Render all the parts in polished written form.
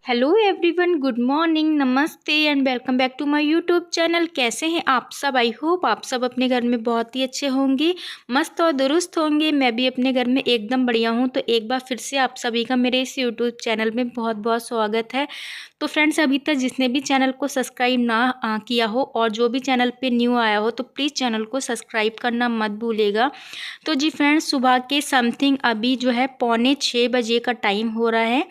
Hello everyone, good morning, नमस्ते and welcome back to my YouTube channel. कैसे हैं आप सब? आई होप आप सब अपने घर में बहुत ही अच्छे होंगे, मस्त और दुरुस्त होंगे। मैं भी अपने घर में एकदम बढ़िया हूं। तो एक बार फिर से आप सभी का मेरे इस यूट्यूब चैनल में बहुत बहुत स्वागत है। तो फ्रेंड्स, अभी तक जिसने भी चैनल को सब्सक्राइब ना किया हो और जो भी चैनल पे न्यू आया हो तो प्लीज़ चैनल को सब्सक्राइब करना मत भूलिएगा। तो जी फ्रेंड्स, सुबह के समथिंग अभी जो है 5:45 बजे का टाइम हो रहा है।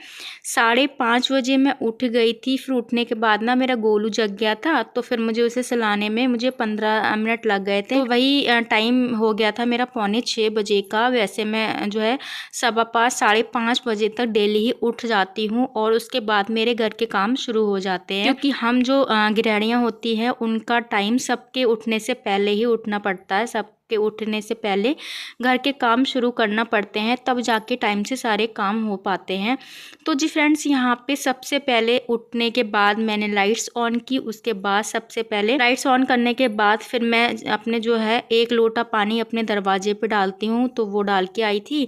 5:30 बजे मैं उठ गई थी। फिर उठने के बाद ना मेरा गोलू जग गया था, तो फिर मुझे उसे सुलाने में मुझे 15 मिनट लग गए थे। तो वही टाइम हो गया था मेरा 5:45 बजे का। वैसे मैं जो है 5:15 5:30 बजे तक डेली ही उठ जाती हूँ और उसके बाद मेरे घर के काम शुरू हो जाते हैं, क्योंकि हम जो गृहिणियाँ होती हैं उनका टाइम सबके उठने से पहले ही उठना पड़ता है। सबके उठने से पहले घर के काम शुरू करना पड़ते हैं, तब जाके टाइम से सारे काम हो पाते हैं। तो जी फ्रेंड्स, यहाँ पे सबसे पहले उठने के बाद मैंने लाइट्स ऑन की। उसके बाद सबसे पहले लाइट्स ऑन करने के बाद फिर मैं अपने जो है 1 लोटा पानी अपने दरवाजे पे डालती हूँ, तो वो डाल के आई थी,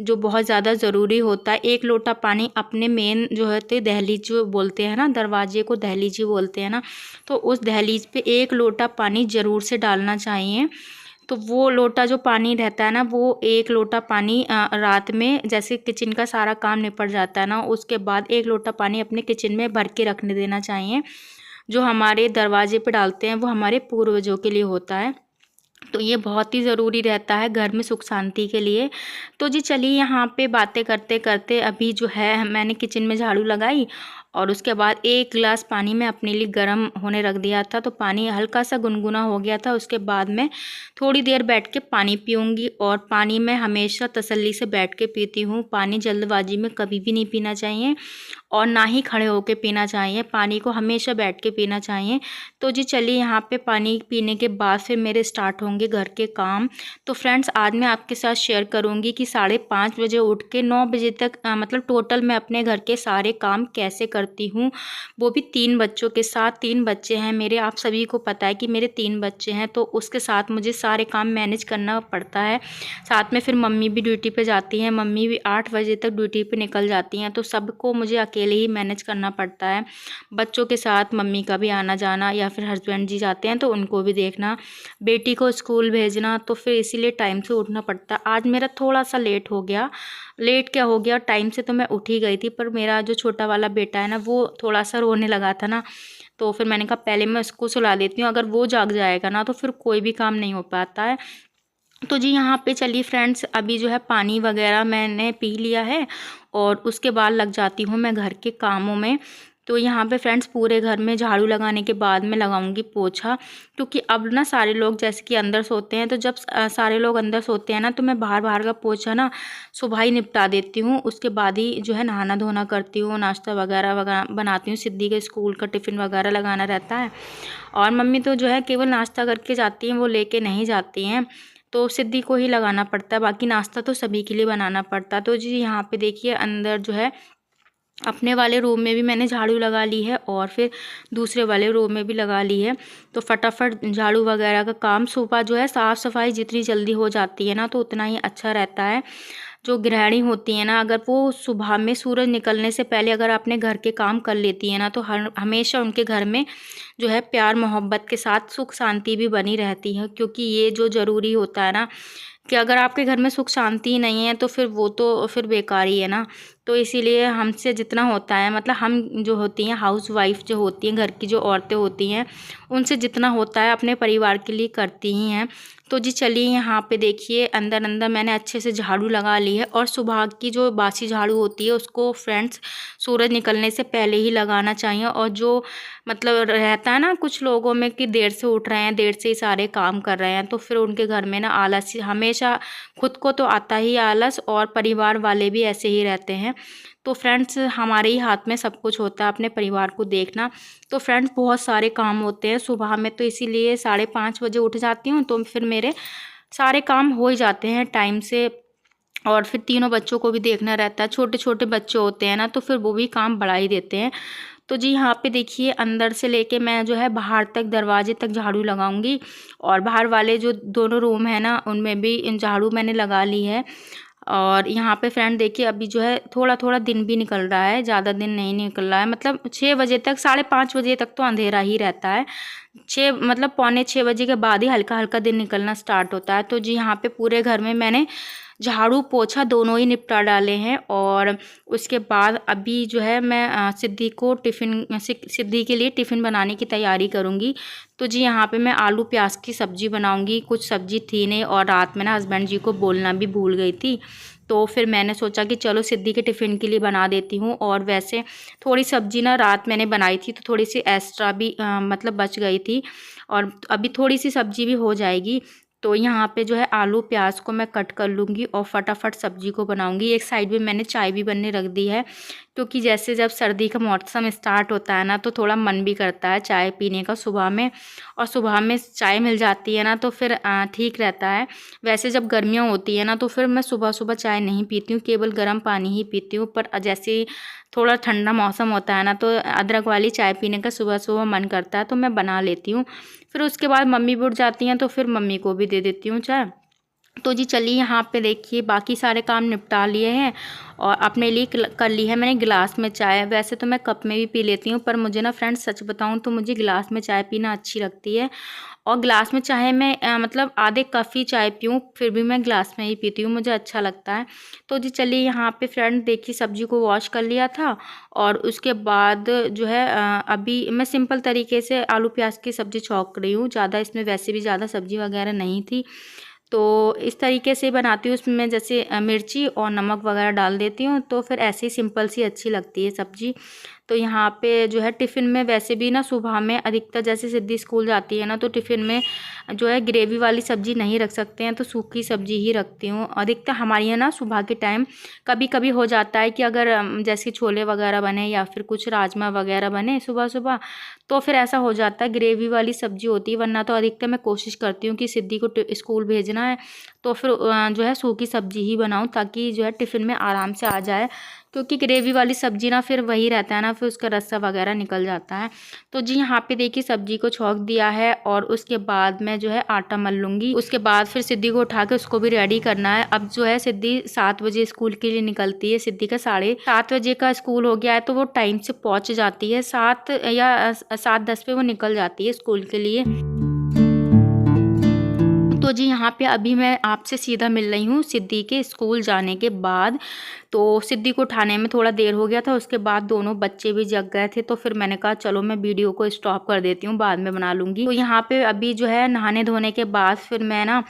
जो बहुत ज़्यादा ज़रूरी होता है। 1 लोटा पानी अपने मेन जो है तो दहलीज जो बोलते हैं ना, दरवाजे को दहलीज ही बोलते हैं ना, तो उस दहलीज पे 1 लोटा पानी ज़रूर से डालना चाहिए। तो वो लोटा जो पानी रहता है ना, वो 1 लोटा पानी रात में जैसे किचन का सारा काम निपट जाता है ना, उसके बाद 1 लोटा पानी अपने किचन में भर के रखने देना चाहिए। जो हमारे दरवाजे पे डालते हैं वो हमारे पूर्वजों के लिए होता है, तो ये बहुत ही ज़रूरी रहता है घर में सुख शांति के लिए। तो जी चलिए, यहाँ पे बातें करते करते अभी जो है मैंने किचन में झाड़ू लगाई और उसके बाद 1 गिलास पानी मैं अपने लिए गर्म होने रख दिया था। तो पानी हल्का सा गुनगुना हो गया था। उसके बाद मैं थोड़ी देर बैठ के पानी पीऊँगी, और पानी मैं हमेशा तसल्ली से बैठ के पीती हूँ। पानी जल्दबाजी में कभी भी नहीं पीना चाहिए और ना ही खड़े होकर पीना चाहिए। पानी को हमेशा बैठ के पीना चाहिए। तो जी चलिए, यहाँ पे पानी पीने के बाद फिर मेरे स्टार्ट होंगे घर के काम। तो फ्रेंड्स, आज मैं आपके साथ शेयर करूँगी कि 5:30 बजे उठ के 9 बजे तक मतलब टोटल मैं अपने घर के सारे काम कैसे करती हूँ, वो भी 3 बच्चों के साथ। 3 बच्चे हैं मेरे, आप सभी को पता है कि मेरे 3 बच्चे हैं, तो उसके साथ मुझे सारे काम मैनेज करना पड़ता है। साथ में फिर मम्मी भी ड्यूटी पे जाती हैं, मम्मी भी 8 बजे तक ड्यूटी पे निकल जाती हैं, तो सबको मुझे अकेले ही मैनेज करना पड़ता है। बच्चों के साथ मम्मी का भी आना जाना, या फिर हस्बैंड जी जाते हैं तो उनको भी देखना, बेटी को स्कूल भेजना, तो फिर इसीलिए टाइम से उठना पड़ता है। आज मेरा थोड़ा सा लेट हो गया। लेट क्या हो गया, टाइम से तो मैं उठ ही गई थी, पर मेरा जो छोटा वाला बेटा है ना, वो थोड़ा सा रोने लगा था ना, तो फिर मैंने कहा पहले मैं उसको सुला देती हूँ। अगर वो जाग जाएगा ना तो फिर कोई भी काम नहीं हो पाता है। तो जी यहाँ पे चलिए फ्रेंड्स, अभी जो है पानी वगैरह मैंने पी लिया है और उसके बाद लग जाती हूँ मैं घर के कामों में। तो यहाँ पे फ्रेंड्स, पूरे घर में झाड़ू लगाने के बाद मैं लगाऊंगी पोछा, क्योंकि अब ना सारे लोग जैसे कि अंदर सोते हैं, तो जब सारे लोग अंदर सोते हैं ना, तो मैं बाहर बाहर का पोछा ना सुबह ही निपटा देती हूँ। उसके बाद ही जो है नहाना धोना करती हूँ, नाश्ता वगैरह वगैरह बनाती हूँ। सिद्धि के स्कूल का टिफ़िन वगैरह लगाना रहता है, और मम्मी तो जो है केवल नाश्ता करके जाती हैं, वो लेके नहीं जाती हैं, तो सिद्धि को ही लगाना पड़ता है। बाकी नाश्ता तो सभी के लिए बनाना पड़ता है। तो जी यहाँ पे देखिए, अंदर जो है अपने वाले रूम में भी मैंने झाड़ू लगा ली है और फिर दूसरे वाले रूम में भी लगा ली है। तो फटाफट झाड़ू वगैरह का काम, सुबह जो है साफ़ सफाई जितनी जल्दी हो जाती है ना, तो उतना ही अच्छा रहता है। जो गृहिणी होती है ना, अगर वो सुबह में सूरज निकलने से पहले अगर अपने घर के काम कर लेती है ना, तो हर हमेशा उनके घर में जो है प्यार मोहब्बत के साथ सुख शांति भी बनी रहती है। क्योंकि ये जो ज़रूरी होता है ना, कि अगर आपके घर में सुख शांति ही नहीं है तो फिर वो तो फिर बेकार ही है ना। तो इसीलिए हमसे जितना होता है, मतलब हम जो होती हैं हाउस वाइफ जो होती हैं, घर की जो औरतें होती हैं, उनसे जितना होता है अपने परिवार के लिए करती ही हैं। तो जी चलिए, यहाँ पे देखिए अंदर अंदर मैंने अच्छे से झाड़ू लगा ली है। और सुबह की जो बासी झाड़ू होती है उसको फ्रेंड्स सूरज निकलने से पहले ही लगाना चाहिए। और जो मतलब रहता है ना कुछ लोगों में कि देर से उठ रहे हैं, देर से ही सारे काम कर रहे हैं, तो फिर उनके घर में ना आलस हमेशा, खुद को तो आता ही आलस और परिवार वाले भी ऐसे ही रहते हैं। तो फ्रेंड्स, हमारे ही हाथ में सब कुछ होता है अपने परिवार को देखना। तो फ्रेंड्स, बहुत सारे काम होते हैं सुबह में, तो इसीलिए 5:30 बजे उठ जाती हूँ, तो फिर मेरे सारे काम हो ही जाते हैं टाइम से। और फिर तीनों बच्चों को भी देखना रहता है, छोटे छोटे बच्चे होते हैं ना, तो फिर वो भी काम बढ़ा ही देते हैं। तो जी यहाँ पे देखिए, अंदर से लेके मैं जो है बाहर तक दरवाजे तक झाड़ू लगाऊंगी, और बाहर वाले जो दोनों रूम है ना, उनमें भी इन झाड़ू मैंने लगा ली है। और यहाँ पे फ्रेंड देखिए अभी जो है थोड़ा थोड़ा दिन भी निकल रहा है, ज़्यादा दिन नहीं निकल रहा है। मतलब 6 बजे तक, 5:30 बजे तक तो अंधेरा ही रहता है। 6 मतलब पौने 6 बजे के बाद ही हल्का हल्का दिन निकलना स्टार्ट होता है। तो जी यहाँ पे पूरे घर में मैंने झाड़ू पोछा दोनों ही निपटा डाले हैं। और उसके बाद अभी जो है मैं सिद्धि के लिए टिफ़िन बनाने की तैयारी करूँगी। तो जी यहाँ पे मैं आलू प्याज की सब्ज़ी बनाऊँगी। कुछ सब्ज़ी थी नहीं और रात में ना हस्बैंड जी को बोलना भी भूल गई थी। तो फिर मैंने सोचा कि चलो सिद्धि के टिफ़िन के लिए बना देती हूँ। और वैसे थोड़ी सब्ज़ी ना रात मैंने बनाई थी तो थोड़ी सी एक्स्ट्रा भी मतलब बच गई थी, और अभी थोड़ी सी सब्ज़ी भी हो जाएगी। तो यहाँ पे जो है आलू प्याज को मैं कट कर लूँगी और फटाफट सब्ज़ी को बनाऊँगी। एक साइड में मैंने चाय भी बनने रख दी है, क्योंकि जैसे जब सर्दी का मौसम स्टार्ट होता है ना तो थोड़ा मन भी करता है चाय पीने का सुबह में। और सुबह में चाय मिल जाती है ना तो फिर ठीक रहता है। वैसे जब गर्मियाँ होती है ना तो फिर मैं सुबह सुबह चाय नहीं पीती हूँ, केवल गर्म पानी ही पीती हूँ। पर जैसे थोड़ा ठंडा मौसम होता है ना तो अदरक वाली चाय पीने का सुबह सुबह मन करता है, तो मैं बना लेती हूँ। फिर उसके बाद मम्मी भी उठ जाती हैं तो फिर मम्मी को भी दे देती हूँ चाय। तो जी चलिए यहाँ पे देखिए बाकी सारे काम निपटा लिए हैं और अपने लिए कर ली है मैंने गिलास में चाय। वैसे तो मैं कप में भी पी लेती हूँ, पर मुझे ना फ्रेंड्स सच बताऊँ तो मुझे गिलास में चाय पीना अच्छी लगती है। और गिलास में चाहे मैं मतलब आधे कप ही चाय पीऊँ फिर भी मैं गिलास में ही पीती हूँ, मुझे अच्छा लगता है। तो जी चलिए यहाँ पे फ्रेंड देखिए सब्ज़ी को वॉश कर लिया था। और उसके बाद जो है अभी मैं सिंपल तरीके से आलू प्याज की सब्ज़ी छौंक रही हूँ। ज़्यादा इसमें वैसे भी ज़्यादा सब्ज़ी वगैरह नहीं थी, तो इस तरीके से बनाती हूँ। उसमें जैसे मिर्ची और नमक वगैरह डाल देती हूँ, तो फिर ऐसे ही सिंपल सी अच्छी लगती है सब्ज़ी। तो यहाँ पे जो है टिफ़िन में वैसे भी ना सुबह में अधिकतर जैसे सिद्धि स्कूल जाती है ना तो टिफ़िन में जो है ग्रेवी वाली सब्ज़ी नहीं रख सकते हैं, तो सूखी सब्ज़ी ही रखती हूँ। अधिकतर हमारे यहाँ ना सुबह के टाइम कभी कभी हो जाता है कि अगर जैसे छोले वगैरह बने या फिर कुछ राजमा वगैरह बने सुबह सुबह, तो फिर ऐसा हो जाता है ग्रेवी वाली सब्ज़ी होती है। वरना तो अधिकतर मैं कोशिश करती हूँ कि सिद्धि को स्कूल भेजना है तो फिर जो है सूखी सब्ज़ी ही बनाऊँ, ताकि जो है टिफ़िन में आराम से आ जाए। क्योंकि ग्रेवी वाली सब्ज़ी ना फिर वही रहता है ना, फिर उसका रस्सा वगैरह निकल जाता है। तो जी यहाँ पे देखिए सब्ज़ी को छौंक दिया है और उसके बाद मैं जो है आटा मल लूँगी। उसके बाद फिर सिद्धि को उठा के उसको भी रेडी करना है। अब जो है सिद्धि 7 बजे स्कूल के लिए निकलती है। सिद्धि का 7:30 बजे का स्कूल हो गया है, तो वो टाइम से पहुँच जाती है। 7 या 7:10 पे वो निकल जाती है स्कूल के लिए। तो जी यहाँ पे अभी मैं आपसे सीधा मिल रही हूँ सिद्धि के स्कूल जाने के बाद। तो सिद्धि को उठाने में थोड़ा देर हो गया था, उसके बाद दोनों बच्चे भी जग गए थे, तो फिर मैंने कहा चलो मैं वीडियो को स्टॉप कर देती हूँ, बाद में बना लूँगी। तो यहाँ पे अभी जो है नहाने धोने के बाद फिर मैं ना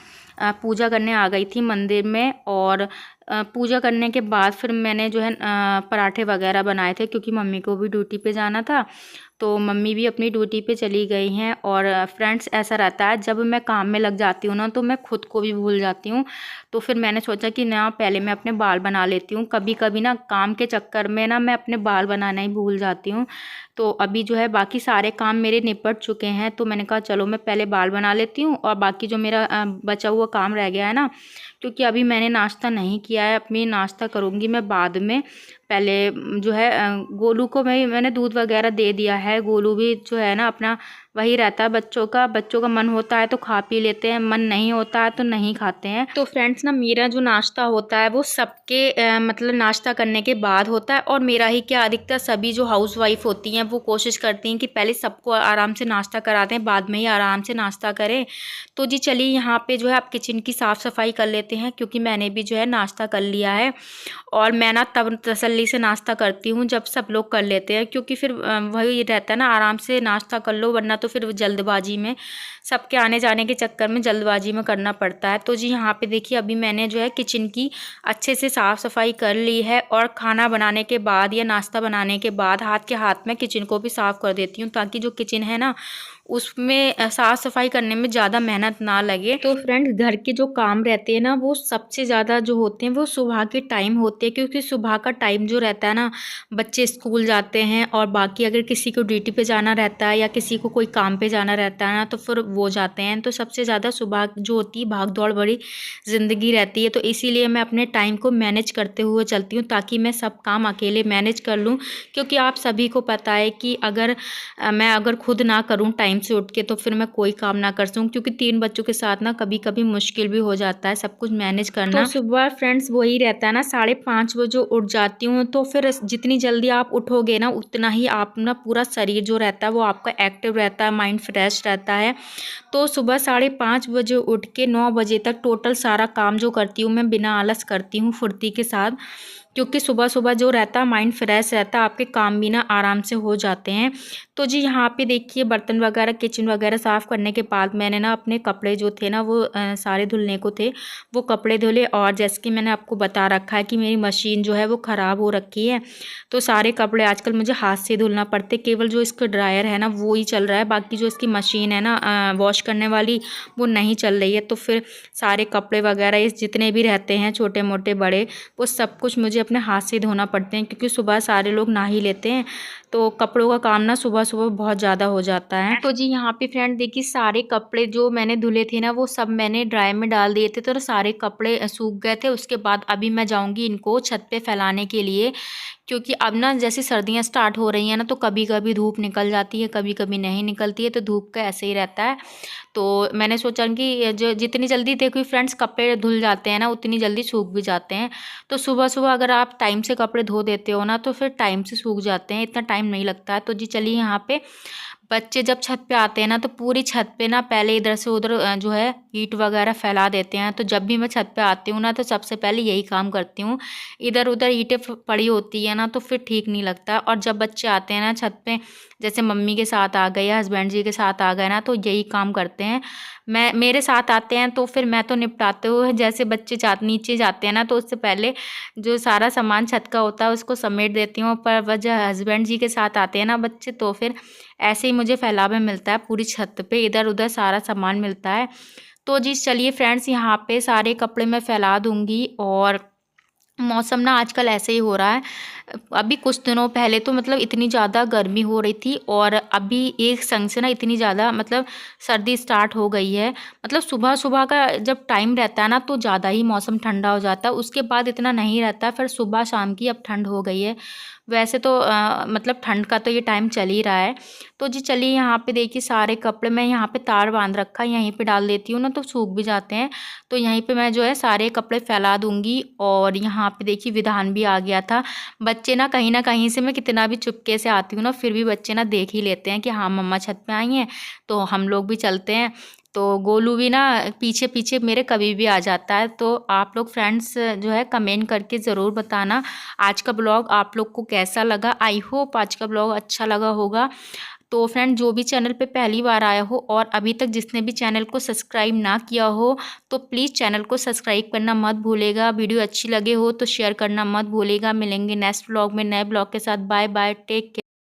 पूजा करने आ गई थी मंदिर में। और पूजा करने के बाद फिर मैंने जो है पराठे वगैरह बनाए थे, क्योंकि मम्मी को भी ड्यूटी पे जाना था। तो मम्मी भी अपनी ड्यूटी पे चली गई हैं। और फ्रेंड्स ऐसा रहता है जब मैं काम में लग जाती हूँ ना तो मैं खुद को भी भूल जाती हूँ। तो फिर मैंने सोचा कि ना पहले मैं अपने बाल बना लेती हूँ। कभी कभी ना काम के चक्कर में ना मैं अपने बाल बनाना ही भूल जाती हूँ। तो अभी जो है बाकी सारे काम मेरे निपट चुके हैं, तो मैंने कहा चलो मैं पहले बाल बना लेती हूँ और बाकी जो मेरा बचा हुआ काम रह गया है ना, क्योंकि अभी मैंने नाश्ता नहीं किया है, अपनी नाश्ता करूँगी मैं बाद में। पहले जो है गोलू को मैंने दूध वगैरह दे दिया है। गोलू भी जो है ना अपना वही रहता है बच्चों का मन होता है तो खा पी लेते हैं, मन नहीं होता है तो नहीं खाते हैं। तो फ्रेंड्स ना मेरा जो नाश्ता होता है वो सबके मतलब नाश्ता करने के बाद होता है। और मेरा ही क्या, अधिकतर सभी जो हाउस वाइफ होती हैं वो कोशिश करती हैं कि पहले सबको आराम से नाश्ता करा दें, बाद में ही आराम से नाश्ता करें। तो जी चलिए यहाँ पे जो है आप किचन की साफ़ सफाई कर लेते हैं, क्योंकि मैंने भी जो है नाश्ता कर लिया है। और मैं ना तब तसल्ली से नाश्ता करती हूँ जब सब लोग कर लेते हैं, क्योंकि फिर वही रहता है ना आराम से नाश्ता कर लो, वरना तो फिर जल्दबाजी में सबके आने जाने के चक्कर में जल्दबाजी में करना पड़ता है। तो जी यहाँ पे देखिए अभी मैंने जो है किचन की अच्छे से साफ़ सफाई कर ली है। और खाना बनाने के बाद या नाश्ता बनाने के बाद हाथ के हाथ में किचन को भी साफ़ कर देती हूँ, ताकि जो किचन है ना उसमें साफ़ सफाई करने में ज़्यादा मेहनत ना लगे। तो फ्रेंड्स घर के जो काम रहते हैं ना वो सबसे ज़्यादा जो होते हैं वो सुबह के टाइम होते हैं, क्योंकि सुबह का टाइम जो रहता है ना बच्चे स्कूल जाते हैं और बाकी अगर किसी को ड्यूटी पे जाना रहता है या किसी को कोई काम पे जाना रहता है ना तो फिर वो जाते हैं। तो सबसे ज़्यादा सुबह जो होती है भाग दौड़ भरी ज़िंदगी रहती है, तो इसीलिए मैं अपने टाइम को मैनेज करते हुए चलती हूँ, ताकि मैं सब काम अकेले मैनेज कर लूँ। क्योंकि आप सभी को पता है कि मैं अगर खुद ना करूँ टाइम टाइम से उठ के तो फिर मैं कोई काम ना कर सकूँ, क्योंकि 3 बच्चों के साथ ना कभी कभी मुश्किल भी हो जाता है सब कुछ मैनेज करना। तो सुबह फ्रेंड्स वही रहता है ना, 5:30 बजे उठ जाती हूँ। तो फिर जितनी जल्दी आप उठोगे ना उतना ही आप ना पूरा शरीर जो रहता है वो आपका एक्टिव रहता है, माइंड फ्रेश रहता है। तो सुबह 5:30 बजे उठ के 9 बजे तक टोटल सारा काम जो करती हूँ मैं बिना आलस करती हूँ, फुर्ती के साथ, क्योंकि सुबह सुबह जो रहता है माइंड फ्रेश रहता है, आपके काम भी ना आराम से हो जाते हैं। तो जी यहाँ पे देखिए बर्तन वगैरह किचन वगैरह साफ़ करने के बाद मैंने ना अपने कपड़े जो थे ना वो सारे धुलने को थे, वो कपड़े धुले। और जैसे कि मैंने आपको बता रखा है कि मेरी मशीन जो है वो ख़राब हो रखी है, तो सारे कपड़े आजकल मुझे हाथ से धुलना पड़ते, केवल जो इसका ड्रायर है ना वो ही चल रहा है, बाकी जो इसकी मशीन है ना वॉश करने वाली वो नहीं चल रही है। तो फिर सारे कपड़े वगैरह इस जितने भी रहते हैं छोटे मोटे बड़े, वो सब कुछ मुझे अपने हाथ से धोना पड़ते हैं, क्योंकि सुबह सारे लोग नहा ही लेते हैं, तो कपड़ों का काम ना सुबह सुबह बहुत ज़्यादा हो जाता है। तो जी यहाँ पे फ्रेंड देखिए सारे कपड़े जो मैंने धुले थे ना वो सब मैंने ड्राई में डाल दिए थे, तो सारे कपड़े सूख गए थे। उसके बाद अभी मैं जाऊँगी इनको छत पे फैलाने के लिए, क्योंकि अब ना जैसे सर्दियाँ स्टार्ट हो रही हैं ना, तो कभी कभी धूप निकल जाती है, कभी कभी नहीं निकलती है, तो धूप का ऐसे ही रहता है। तो मैंने सोचा कि जो जितनी जल्दी देखो फ्रेंड्स कपड़े धुल जाते हैं ना उतनी जल्दी सूख भी जाते हैं। तो सुबह सुबह अगर आप टाइम से कपड़े धो देते हो ना तो फिर टाइम से सूख जाते हैं, इतना टाइम नहीं लगता है। तो जी चलिए यहाँ पे बच्चे जब छत पे आते हैं ना तो पूरी छत पे ना पहले इधर से उधर जो है ईंट वगैरह फैला देते हैं। तो जब भी मैं छत पे आती हूँ ना तो सबसे पहले यही काम करती हूँ, इधर उधर ईंटें पड़ी होती है ना तो फिर ठीक नहीं लगता। और जब बच्चे आते हैं ना छत पे, जैसे मम्मी के साथ आ गए या हस्बैंड जी के साथ आ गए ना, तो यही काम करते हैं। मैं मेरे साथ आते हैं तो फिर मैं तो निपटाते हुए, जैसे बच्चे नीचे जाते हैं ना तो उससे पहले जो सारा सामान छत का होता है उसको समेट देती हूँ। पर वजह हस्बैंड जी के साथ आते हैं ना बच्चे, तो फिर ऐसे ही मुझे फैलावा मिलता है पूरी छत पे, इधर उधर सारा सामान मिलता है। तो जी चलिए फ्रेंड्स यहाँ पे सारे कपड़े मैं फैला दूँगी। और मौसम ना आजकल ऐसे ही हो रहा है, अभी कुछ दिनों पहले तो मतलब इतनी ज़्यादा गर्मी हो रही थी, और अभी एक संग से ना इतनी ज़्यादा मतलब सर्दी स्टार्ट हो गई है। मतलब सुबह सुबह का जब टाइम रहता है ना तो ज़्यादा ही मौसम ठंडा हो जाता है, उसके बाद इतना नहीं रहता, फिर सुबह शाम की अब ठंड हो गई है। वैसे तो मतलब ठंड का तो ये टाइम चल ही रहा है। तो जी चलिए यहाँ पे देखिए सारे कपड़े मैं यहाँ पे तार बांध रखा है, यहीं पे डाल देती हूँ ना तो सूख भी जाते हैं। तो यहीं पे मैं जो है सारे कपड़े फैला दूँगी। और यहाँ पे देखिए विधान भी आ गया था। बच्चे ना कहीं से मैं कितना भी चुपके से आती हूँ ना फिर भी बच्चे ना देख ही लेते हैं कि हाँ मम्मा छत पे आई हैं, तो हम लोग भी चलते हैं। तो गोलू भी ना पीछे पीछे मेरे कभी भी आ जाता है। तो आप लोग फ्रेंड्स जो है कमेंट करके ज़रूर बताना आज का ब्लॉग आप लोग को कैसा लगा। आई होप आज का ब्लॉग अच्छा लगा होगा। तो फ्रेंड जो भी चैनल पे पहली बार आया हो और अभी तक जिसने भी चैनल को सब्सक्राइब ना किया हो तो प्लीज़ चैनल को सब्सक्राइब करना मत भूलेगा। वीडियो अच्छी लगे हो तो शेयर करना मत भूलेगा। मिलेंगे नेक्स्ट ब्लॉग में नए ब्लॉग के साथ। Bye bye, take care.